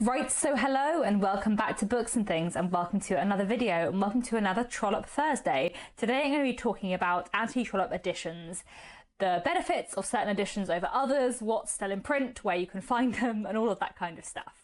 Right, so hello and welcome back to Books and Things, and welcome to another video and welcome to another Trollope Thursday. Today I'm going to be talking about Anthony Trollope editions, the benefits of certain editions over others, what's still in print, where you can find them, and all of that kind of stuff.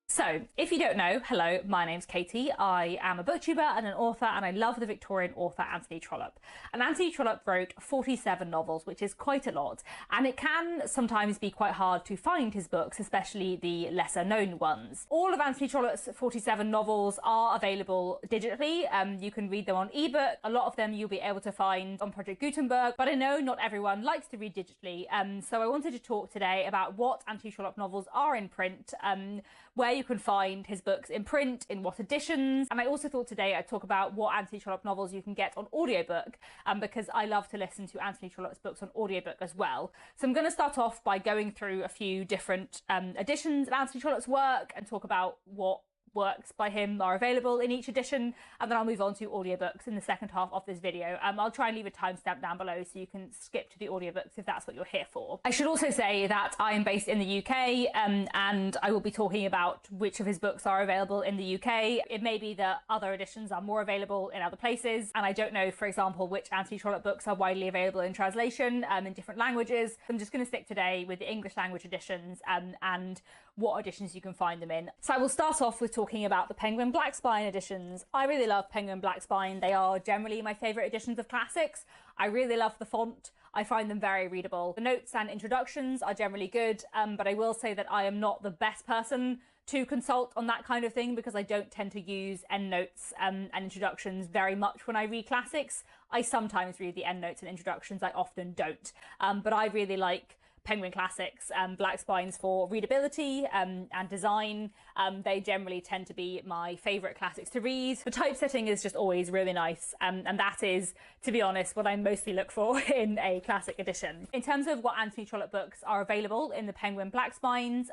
So, if you don't know, hello, my name's Katie. I am a booktuber and an author, and I love the Victorian author Anthony Trollope. And Anthony Trollope wrote 47 novels, which is quite a lot, and it can sometimes be quite hard to find his books, especially the lesser known ones. All of Anthony Trollope's 47 novels are available digitally. You can read them on ebook. A lot of them you'll be able to find on Project Gutenberg, but I know not everyone likes to read digitally, so I wanted to talk today about what Anthony Trollope novels are in print, where you can find his books in print, in what editions, and I also thought today I'd talk about what Anthony Trollope novels you can get on audiobook, because I love to listen to Anthony Trollope's books on audiobook as well. So I'm going to start off by going through a few different editions of Anthony Trollope's work and talk about what works by him are available in each edition, and then I'll move on to audiobooks in the second half of this video. I'll try and leave a timestamp down below so you can skip to the audiobooks if that's what you're here for. I should also say that I am based in the UK, and I will be talking about which of his books are available in the UK. It may be that other editions are more available in other places, and I don't know, for example, which Anthony Trollope books are widely available in translation in different languages. I'm just going to stick today with the English language editions and what editions you can find them in. So I will start off with talking about the Penguin Black Spine editions. I really love Penguin Black Spine. They are generally my favourite editions of classics. I really love the font. I find them very readable. The notes and introductions are generally good, but I will say that I am not the best person to consult on that kind of thing because I don't tend to use endnotes and introductions very much when I read classics. I sometimes read the endnotes and introductions, I often don't. But I really like Penguin Classics and Black Spines for readability and design. They generally tend to be my favourite classics to read. The typesetting is just always really nice, and that is, to be honest, what I mostly look for in a classic edition. In terms of what Anthony Trollope books are available in the Penguin Black Spines,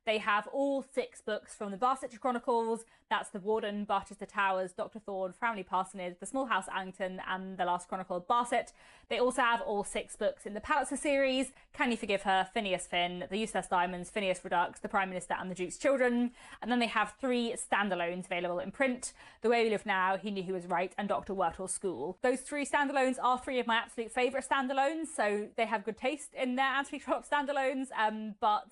they have all 6 books from the Barsetshire Chronicles. That's The Warden, Barchester Towers, Dr. Thorne, Framley Parsonage, The Small House at Allington, and The Last Chronicle of Barset. They also have all 6 books in the Palliser series: Can You Forgive Her, Phineas Finn, The Eustace Diamonds, Phineas Redux, The Prime Minister and the Duke's Children. And then they have 3 standalones available in print: The Way We Live Now, He Knew He Was Right, and Dr. Wurtle's School. Those 3 standalones are 3 of my absolute favourite standalones, so they have good taste in their Anthony Trollope standalones, but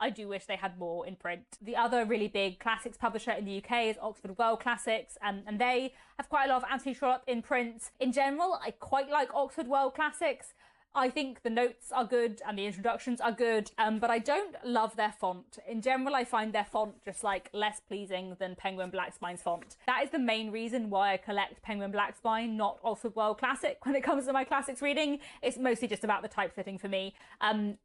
I do wish they had more in print. The other really big classics publisher in the UK is Oxford World Classics, and they have quite a lot of Anthony Trollope in print. In general, I quite like Oxford World Classics. I think the notes are good and the introductions are good, but I don't love their font. In general, I find their font just like less pleasing than Penguin Black Spine's font. That is the main reason why I collect Penguin Black Spine, not Oxford World Classic. When it comes to my classics reading, it's mostly just about the typesetting for me.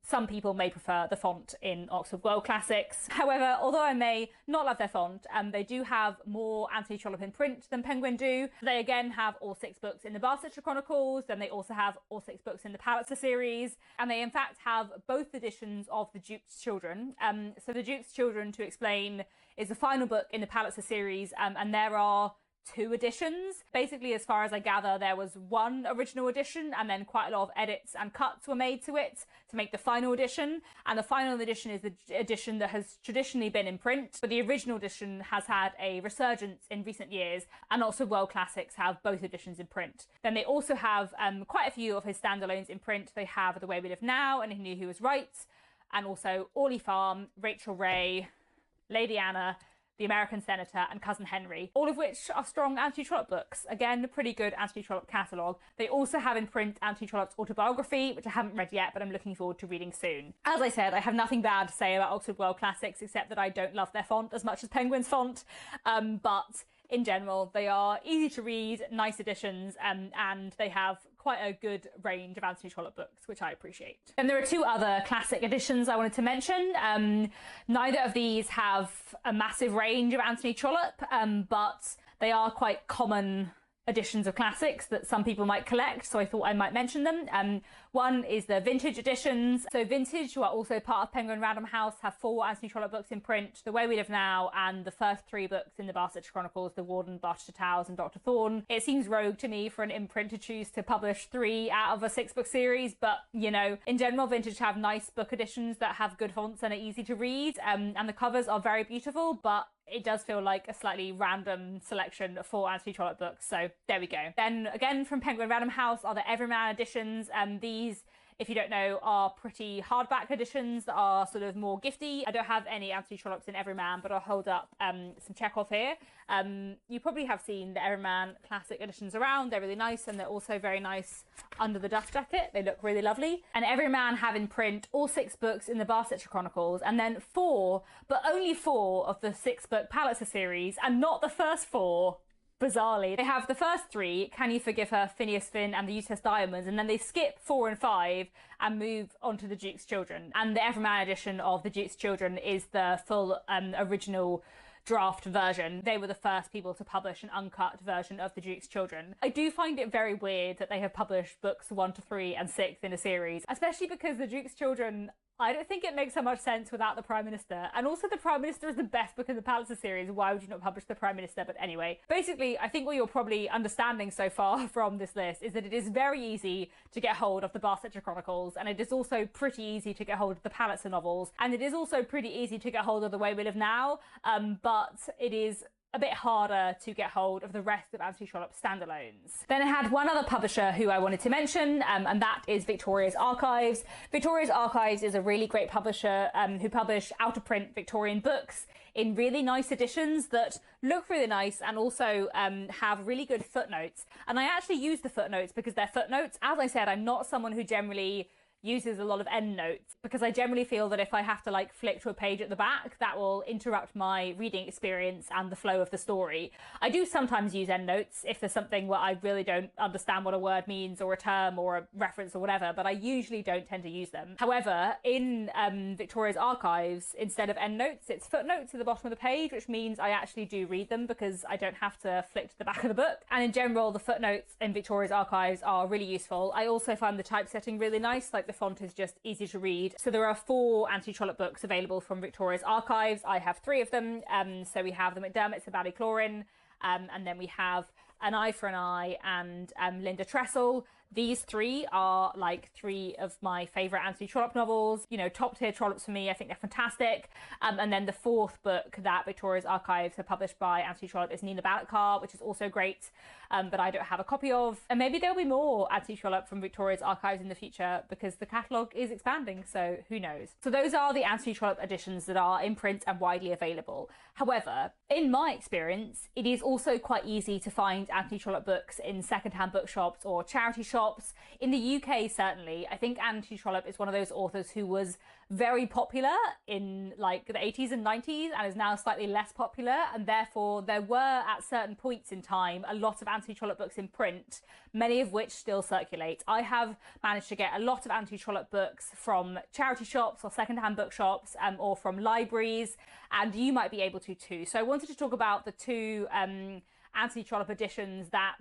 Some people may prefer the font in Oxford World Classics. However, although I may not love their font, they do have more Anthony Trollope in print than Penguin do. They again have all 6 books in the Barsetshire Chronicles, then they also have all 6 books in the Palliser series, and they in fact have both editions of The Duke's Children. So The Duke's Children, to explain, is the final book in the Palliser series, and there are 2 editions. Basically, as far as I gather, there was 1 original edition and then quite a lot of edits and cuts were made to it to make the final edition, and the final edition is the edition that has traditionally been in print, but the original edition has had a resurgence in recent years, and also World Classics have both editions in print. Then they also have quite a few of his standalones in print. They have The Way We Live Now and He Knew He Was Right, and also Orley Farm, Rachel Ray, Lady Anna, The American Senator, and Cousin Henry, all of which are strong Anthony Trollope books. Again, a pretty good Anthony Trollope catalogue. They also have in print Anthony Trollope's autobiography, which I haven't read yet, but I'm looking forward to reading soon. As I said, I have nothing bad to say about Oxford World Classics, except that I don't love their font as much as Penguin's font, but in general, they are easy to read, nice editions, and they have quite a good range of Anthony Trollope books, which I appreciate. And there are 2 other classic editions I wanted to mention. Neither of these have a massive range of Anthony Trollope, but they are quite common editions of classics that some people might collect, so I thought I might mention them. One is the vintage editions. So Vintage, who are also part of Penguin Random House, have 4 Anthony Trollope books in print: The Way We Live Now and the first 3 books in the Barsetshire Chronicles, The Warden, Barchester Towers and Dr. Thorne. It seems rogue to me for an imprint to choose to publish 3 out of a 6-book series, but you know, in general, Vintage have nice book editions that have good fonts and are easy to read, and the covers are very beautiful, but it does feel like a slightly random selection for Anthony Trollope books, so there we go. Then again, from Penguin Random House are the Everyman editions. These, if you don't know, are pretty hardback editions that are sort of more gifty. I don't have any Anthony Trollopes in Everyman, but I'll hold up some Chekhov here. You probably have seen the Everyman classic editions around. They're really nice, and they're also very nice under the dust jacket. They look really lovely. And Everyman have in print all 6 books in the Barsetshire Chronicles, and then 4, but only 4 of the 6-book Palliser series, and not the first 4. Bizarrely, they have the first 3, Can You Forgive Her, Phineas Finn and the USS Diamonds, and then they skip 4 and 5 and move on to the Duke's Children. And the Everyman edition of the Duke's Children is the full original draft version. They were the first people to publish an uncut version of the Duke's Children. I do find it very weird that they have published books 1 to 3 and 6 in a series, especially because the Duke's Children, I don't think it makes so much sense without the Prime Minister. And also the Prime Minister is the best book in the Palliser series. Why would you not publish the Prime Minister? But anyway, basically, I think what you're probably understanding so far from this list is that it is very easy to get hold of the Barsetshire Chronicles, and it is also pretty easy to get hold of the Palliser novels, and it is also pretty easy to get hold of The Way We Live Now, but it is a bit harder to get hold of the rest of Anthony Trollope's standalones. Then I had one other publisher who I wanted to mention, and that is Victoria's Archives. Victoria's Archives is a really great publisher who publish out-of-print Victorian books in really nice editions that look really nice and also have really good footnotes. And I actually use the footnotes because they're footnotes. As I said, I'm not someone who generally uses a lot of endnotes, because I generally feel that if I have to like flick to a page at the back, that will interrupt my reading experience and the flow of the story. I do sometimes use endnotes if there's something where I really don't understand what a word means or a term or a reference or whatever, but I usually don't tend to use them. However, in Victoria's Archives, instead of endnotes, it's footnotes at the bottom of the page, which means I actually do read them because I don't have to flick to the back of the book. And in general, the footnotes in Victoria's Archives are really useful. I also find the typesetting really nice, like the font is just easy to read. So there are 4 Anthony Trollope books available from Victoria's Archives. I have 3 of them. So we have the McDermotts of Ballycloran, and then we have An Eye for an Eye and Linda Tressel. These 3 are like 3 of my favourite Anthony Trollope novels, you know, top tier Trollopes for me. I think they're fantastic. And then the 4th book that Victoria's Archives have published by Anthony Trollope is Nina Ballotkar, which is also great, but I don't have a copy of. And maybe there'll be more Anthony Trollope from Victoria's Archives in the future because the catalogue is expanding, so who knows. So those are the Anthony Trollope editions that are in print and widely available. However, in my experience, it is also quite easy to find Anthony Trollope books in secondhand bookshops or charity shops. In the UK, certainly, I think Anthony Trollope is one of those authors who was very popular in like the 80s and 90s and is now slightly less popular, and therefore there were at certain points in time a lot of Anthony Trollope books in print, many of which still circulate. I have managed to get a lot of Anthony Trollope books from charity shops or secondhand bookshops, or from libraries, and you might be able to too. So I wanted to talk about the 2 Anthony Trollope editions that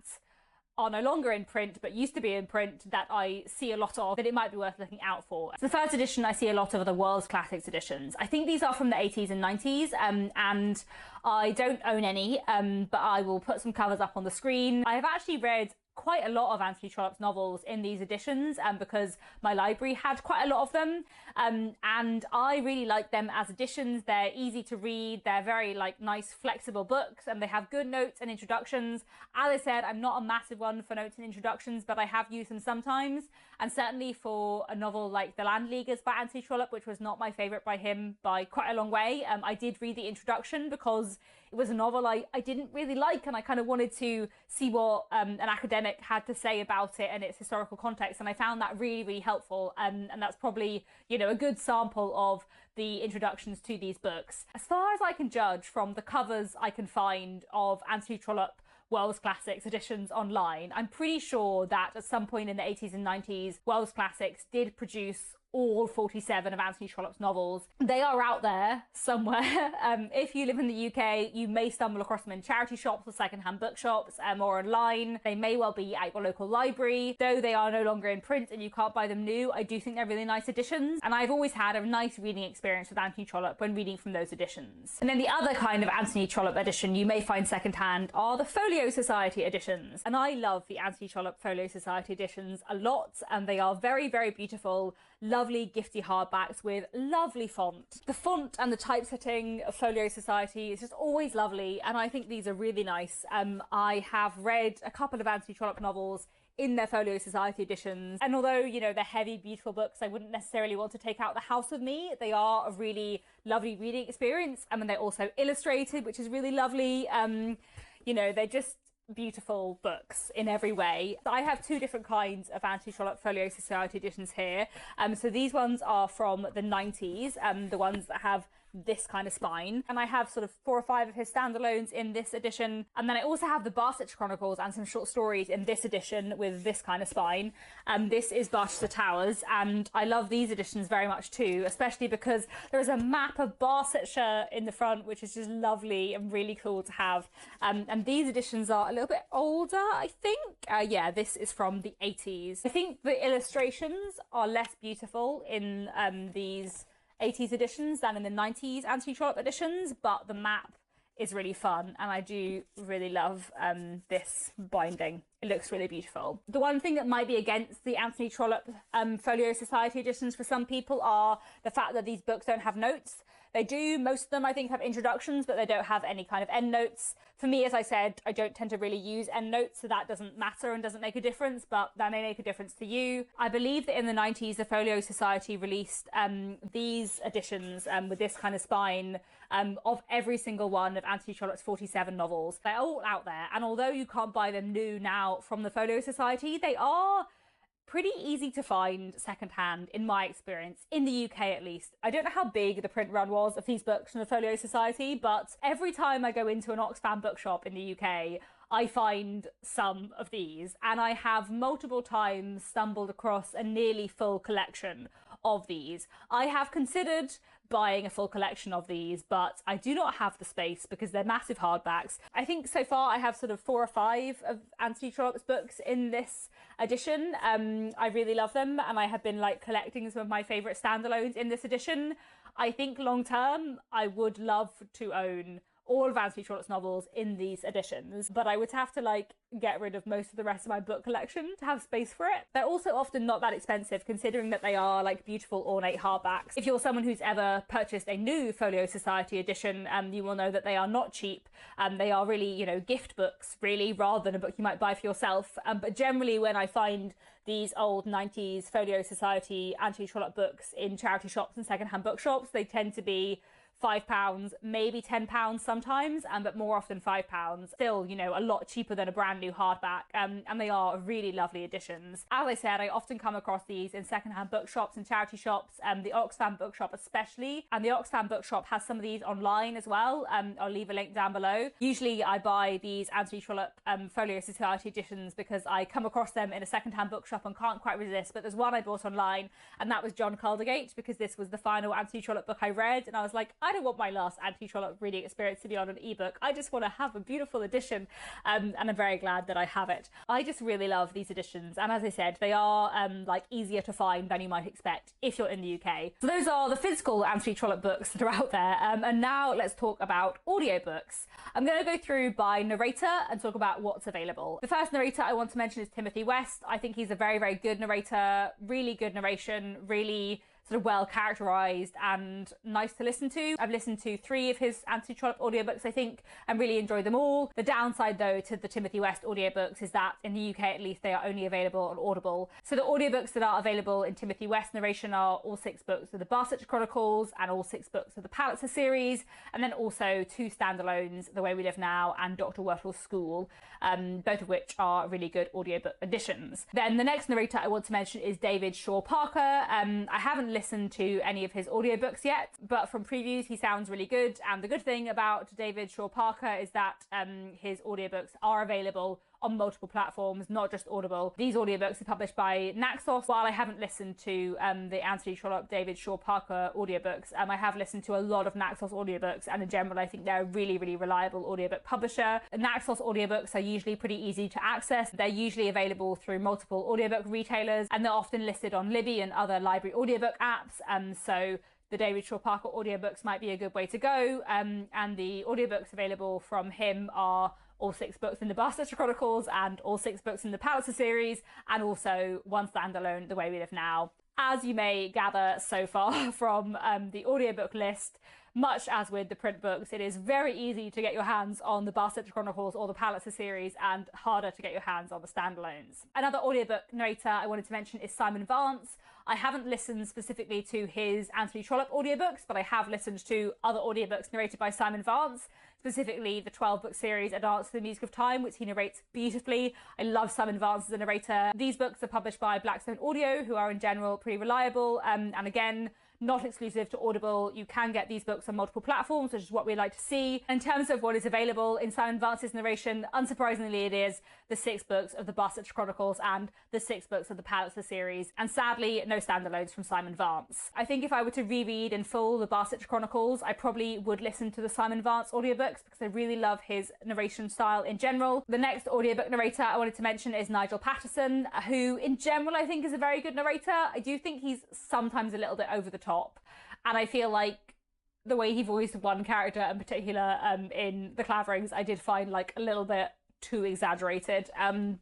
are no longer in print but used to be in print that I see a lot of, that it might be worth looking out for. So the first edition I see a lot of are the World's Classics editions. I think these are from the 80s and 90s, and I don't own any, but I will put some covers up on the screen. I have actually read quite a lot of Anthony Trollope's novels in these editions, because my library had quite a lot of them, and I really like them as editions. They're easy to read, they're very like nice flexible books, and they have good notes and introductions. As I said, I'm not a massive one for notes and introductions, but I have used them sometimes, and certainly for a novel like The Landleaguers by Anthony Trollope, which was not my favourite by him by quite a long way, I did read the introduction because it was a novel I didn't really like, and I kind of wanted to see what an academic had to say about it and its historical context, and I found that really, really helpful, and that's probably, you know, a good sample of the introductions to these books. As far as I can judge from the covers I can find of Anthony Trollope World's Classics editions online, I'm pretty sure that at some point in the 80s and 90s, World's Classics did produce all 47 of Anthony Trollope's novels. They are out there somewhere. If you live in the UK, you may stumble across them in charity shops or secondhand bookshops, or online. They may well be at your local library. Though they are no longer in print and you can't buy them new, I do think they're really nice editions. And I've always had a nice reading experience with Anthony Trollope when reading from those editions. And then the other kind of Anthony Trollope edition you may find secondhand are the Folio Society editions. And I love the Anthony Trollope Folio Society editions a lot, and they are very, very beautiful, lovely gifty hardbacks with lovely font. The font and the typesetting of Folio Society is just always lovely, and I think these are really nice. I have read a couple of Anthony Trollope novels in their Folio Society editions, and although, you know, they're heavy, beautiful books, I wouldn't necessarily want to take out the house with me. They are a really lovely reading experience, and they're also illustrated, which is really lovely. You know, they're just beautiful books in every way. I have two different kinds of Anthony Trollope Folio Society editions here. So these ones are from the 90s, the ones that have this kind of spine, and I have sort of 4 or 5 of his standalones in this edition, and then I also have the Barsetshire Chronicles and some short stories in this edition with this kind of spine. This is Barchester Towers, and I love these editions very much too, especially because there is a map of Barsetshire in the front, which is just lovely and really cool to have. And these editions are a little bit older, I think. Yeah, this is from the 80s. I think the illustrations are less beautiful in these 80s editions than in the 90s Anthony Trollope editions, but the map is really fun, and I do really love this binding. It looks really beautiful. The one thing that might be against the Anthony Trollope Folio Society editions for some people are the fact that these books don't have notes. They do, most of them I think have introductions, but they don't have any kind of endnotes. For me, as I said, I don't tend to really use endnotes, so that doesn't matter and doesn't make a difference, but that may make a difference to you. I believe that in the 90s, the Folio Society released these editions with this kind of spine of every single one of Anthony Trollope's 47 novels. They're all out there, and although you can't buy them new now from the Folio Society, they are pretty easy to find secondhand, in my experience, in the UK at least. I don't know how big the print run was of these books from the Folio Society, but every time I go into an Oxfam bookshop in the UK, I find some of these, and I have multiple times stumbled across a nearly full collection of these. I have considered buying a full collection of these, but I do not have the space because they're massive hardbacks. I think so far I have sort of 4 or 5 of Anthony Trollope's books in this edition. I really love them, and I have been like collecting some of my favourite standalones in this edition. I think long term I would love to own all of Anthony Trollope's novels in these editions, but I would have to like get rid of most of the rest of my book collection to have space for it. They're also often not that expensive, considering that they are like beautiful ornate hardbacks. If you're someone who's ever purchased a new Folio Society edition, you will know that they are not cheap. They are really, you know, gift books really, rather than a book you might buy for yourself. But generally when I find these old 90s Folio Society Anthony Trollope books in charity shops and secondhand bookshops, they tend to be £5, maybe £10 sometimes, but more often £5. Still, you know, a lot cheaper than a brand new hardback, and they are really lovely editions. As I said, I often come across these in secondhand bookshops and charity shops, the Oxfam bookshop especially, and the Oxfam bookshop has some of these online as well. I'll leave a link down below. Usually I buy these Anthony Trollope Folio Society editions because I come across them in a secondhand bookshop and can't quite resist, but there's one I bought online, and that was John Caldergate, because this was the final Anthony Trollope book I read, and I was like, I don't want my last Anthony Trollope reading experience to be on an ebook. I just want to have a beautiful edition, and I'm very glad that I have it. I just really love these editions, and as I said, they are like easier to find than you might expect if you're in the UK. So those are the physical Anthony Trollope books that are out there, and now let's talk about audiobooks. I'm going to go through by narrator and talk about what's available. The first narrator I want to mention is Timothy West. I think he's a very, very good narrator, really good narration, really sort of well characterised and nice to listen to. I've listened to 3 of his Anthony Trollope audiobooks, I think, and really enjoyed them all. The downside though to the Timothy West audiobooks is that in the UK at least they are only available on Audible. So the audiobooks that are available in Timothy West narration are all 6 books of the Barsetshire Chronicles and all 6 books of the Palliser series, and then also 2 standalones, The Way We Live Now and Dr. Wurtle's School, both of which are really good audiobook editions. Then the next narrator I want to mention is David Shaw Parker. I haven't listened to any of his audiobooks yet, but from previews he sounds really good, and the good thing about David Shaw Parker is that his audiobooks are available on multiple platforms, not just Audible. These audiobooks are published by Naxos. While I haven't listened to the Anthony Trollope, David Shaw Parker audiobooks, I have listened to a lot of Naxos audiobooks, and in general I think they're a really, really reliable audiobook publisher. Naxos audiobooks are usually pretty easy to access. They're usually available through multiple audiobook retailers, and they're often listed on Libby and other library audiobook apps, so the David Shaw Parker audiobooks might be a good way to go, and the audiobooks available from him are all 6 books in the Barchester Chronicles and all 6 books in the Palliser series, and also one standalone, The Way We Live Now. As you may gather so far from the audiobook list, much as with the print books, it is very easy to get your hands on the Barchester Chronicles or the Palliser series, and harder to get your hands on the standalones. Another audiobook narrator I wanted to mention is Simon Vance. I haven't listened specifically to his Anthony Trollope audiobooks, but I have listened to other audiobooks narrated by Simon Vance, specifically the 12-book series A Dance to the Music of Time, which he narrates beautifully. I love Simon Vance as a narrator. These books are published by Blackstone Audio, who are in general pretty reliable, and again, not exclusive to Audible. You can get these books on multiple platforms, which is what we like to see. In terms of what is available in Simon Vance's narration, unsurprisingly it is the 6 books of the Barchester Chronicles and the 6 books of the Palliser series, and sadly no standalones from Simon Vance. I think if I were to reread in full the Barchester Chronicles, I probably would listen to the Simon Vance audiobooks because I really love his narration style in general. The next audiobook narrator I wanted to mention is Nigel Patterson, who in general I think is a very good narrator. I do think he's sometimes a little bit over the top, and I feel like the way he voiced one character in particular in The Claverings I did find like a little bit too exaggerated,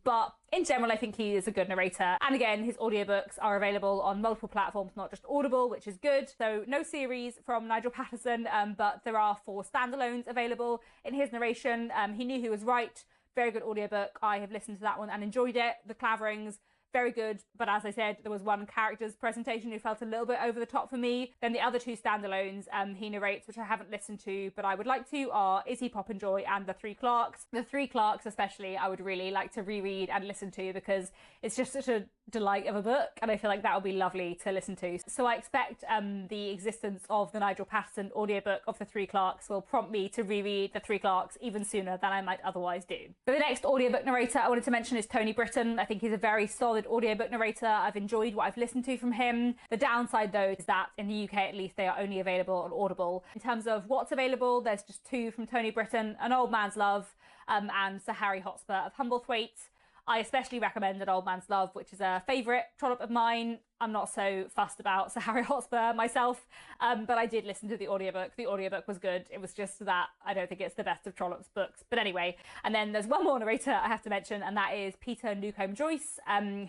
but in general I think he is a good narrator. And again, his audiobooks are available on multiple platforms, not just Audible, which is good. So no series from Nigel Patterson, but there are 4 standalones available in his narration. He Knew He Was Right, very good audiobook. I have listened to that one and enjoyed it. The Claverings, very good, but as I said, there was one character's presentation who felt a little bit over the top for me. Then the other 2 standalones he narrates, which I haven't listened to, but I would like to, are Is He Poppinjoy and The Three Clarks. The Three Clarks especially, I would really like to reread and listen to because it's just such a delight of a book, and I feel like that would be lovely to listen to. So I expect the existence of the Nigel Patterson audiobook of The Three Clarks will prompt me to reread The Three Clarks even sooner than I might otherwise do. So the next audiobook narrator I wanted to mention is Tony Britton. I think he's a very solid audiobook narrator. I've enjoyed what I've listened to from him. The downside though is that in the UK at least they are only available on Audible. In terms of what's available, there's just 2 from Tony Britton, An Old Man's Love and Sir Harry Hotspur of Humblethwaite. I especially recommend An Old Man's Love, which is a favourite Trollope of mine. I'm not so fussed about Sir Harry Hotspur myself, but I did listen to the audiobook. The audiobook was good. It was just that I don't think it's the best of Trollope's books. But anyway, and then there's one more narrator I have to mention, and that is Peter Newcombe Joyce,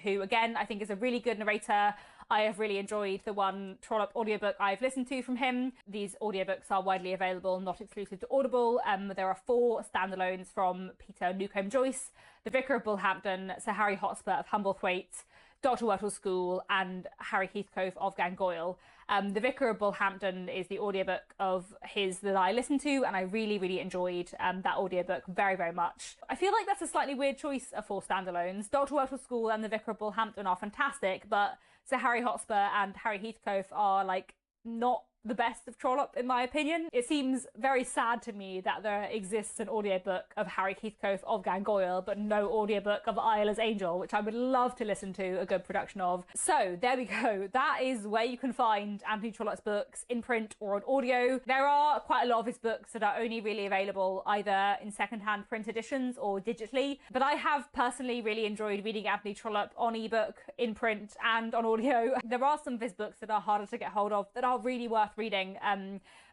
who again I think is a really good narrator. I have really enjoyed the one Trollope audiobook I've listened to from him. These audiobooks are widely available, not exclusive to Audible. There are 4 standalones from Peter Newcombe Joyce: The Vicar of Bullhampton, Sir Harry Hotspur of Humblethwaite, Dr. Wurtle's School, and Harry Heathcote of Gangoil. The Vicar of Bullhampton is the audiobook of his that I listened to, and I really, really enjoyed that audiobook very, very much. I feel like that's a slightly weird choice of 4 standalones. Dr. Wurtle's School and The Vicar of Bullhampton are fantastic, but Sir Harry Hotspur and Harry Heathcote are like not the best of Trollope in my opinion. It seems very sad to me that there exists an audiobook of Harry Heathcote of Gangoil but no audiobook of Isla's Angel, which I would love to listen to a good production of. So there we go. That is where you can find Anthony Trollope's books in print or on audio. There are quite a lot of his books that are only really available either in secondhand print editions or digitally, but I have personally really enjoyed reading Anthony Trollope on ebook, in print and on audio. There are some of his books that are harder to get hold of that are really worth reading,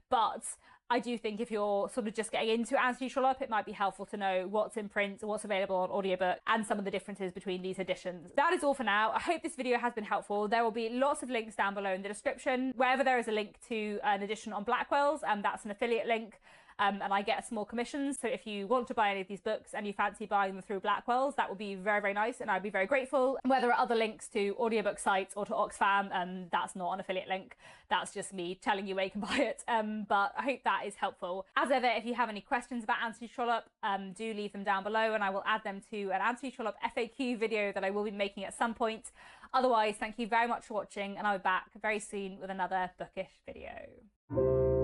but I do think if you're sort of just getting into Anthony Trollope, it might be helpful to know what's in print, what's available on audiobook, and some of the differences between these editions. That is all for now. I hope this video has been helpful. There will be lots of links down below in the description. Wherever there is a link to an edition on Blackwell's, that's an affiliate link. And I get a small commission, so if you want to buy any of these books and you fancy buying them through Blackwell's, that would be very, very nice and I'd be very grateful. Where there are other links to audiobook sites or to Oxfam, that's not an affiliate link, that's just me telling you where you can buy it, but I hope that is helpful. As ever, if you have any questions about Anthony Trollope, do leave them down below and I will add them to an Anthony Trollope FAQ video that I will be making at some point. Otherwise, thank you very much for watching and I'll be back very soon with another bookish video.